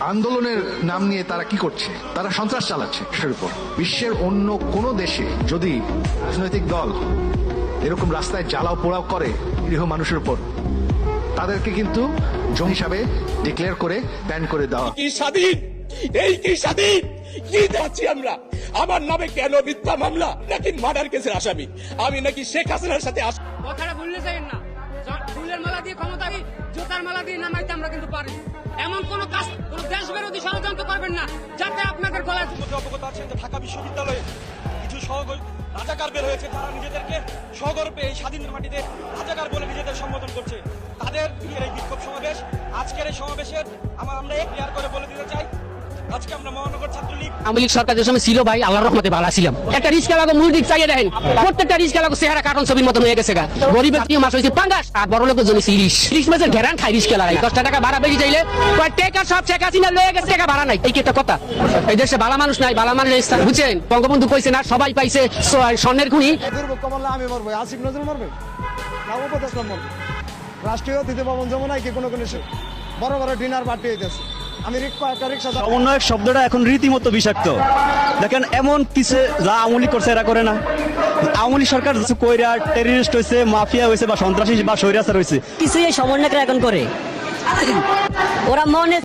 আন্দোলনের নাম নিয়ে তারা কি করছে? তারা সন্ত্রাস চালাচ্ছে দেশের উপর। বিশ্বের অন্য কোন দেশে যদি রাজনৈতিক দল এরকম রাস্তায় জ্বালাও পোড়াও করে নিরীহ মানুষের উপর, তাদেরকে কিন্তু জঙ্গি হিসাবে ডিক্লেয়ার করে ব্যান করে দেওয়া। কি স্বাধীন, এই কি স্বাধীন, কি দেখছি আমরা? আমার নামে কেন মিথ্যা মামলা? নাকি মার্ডার কেসের আসামি আমি, নাকি শেখ হাসিনার সাথে কথাটা ভুললে যাবেন না। ফুলের মালা দিয়ে ক্ষমতা, জোতার মালা দিয়ে নামাইতে আমরা কিন্তু পারি। এমন কোন কাজ, কোন দেশ বিরোধী ষড়যন্ত্র করবেন না যাতে আপনাদের গলায় অবগত আছেন যে ঢাকা বিশ্ববিদ্যালয়ে কিছু রাজাকার বের হয়েছে, যারা নিজেদেরকে সগর্বে এই স্বাধীনের মাটিতে রাজাকার বলে নিজেদের সম্বোধন করছে। তাদের এই বিক্ষোভ সমাবেশ, আজকের এই সমাবেশের আমরা ক্লিয়ার করে বলে দিতে চাই, আজকে আমরা মহানগর ছাত্রলীগ আওয়ামী লীগ সরকার যে সময় ছিল ভাই, আল্লাহর রহমতে ভালো ছিলাম। একটা রিস্কা লাগো মূল দিক চাইয়ে দেখেন, প্রত্যেকটা রিস্কা লাগো চেহারা কার্টুন ছবির মতন হয়ে গেছে গা। গরিবের প্রিয় মাছ হয়েছে পাঙ্গাস, আর বড় লোকের জন্য ইলিশ। ইলিশ মাছের ঘেরান খাই রিস্কা লাগাই। 10 টাকা ভাড়া বেশি চাইলে টেকা সব শেখ হাসিনা লয়ে গেছে, টাকা ভাড়া নাই। এই কি একটা কথা? এই দেশে ভালো মানুষ নাই, ভালো মানুষ বুঝছেন? বঙ্গবন্ধু কইছে না সবাই পাইছে স্বর্ণের খুনি। দুর্ভিক্ষ মারলে আমি মরবো, আসিফ নজরুল মরবে না, উপদেষ্টা মরবে। রাষ্ট্রীয় অতিথি ভবন যেমন কি কোনো বড় বড় ডিনার পার্টি হইতেছে। আমি একটা রিক্সা সমন্বয়ক শব্দটা এখন রীতিমতো বিষাক্ত। দেখেন এমন কিছু যা আওয়ামী লীগ করছে এরা করে না। আওয়ামী লীগ সরকার কইরা টেররিস্ট হয়েছে, মাফিয়া হয়েছে, বা সন্ত্রাসী বা স্বৈরাচার হয়েছে, কিছু এই সমন্বয়করা এখন করে। ওরা মনে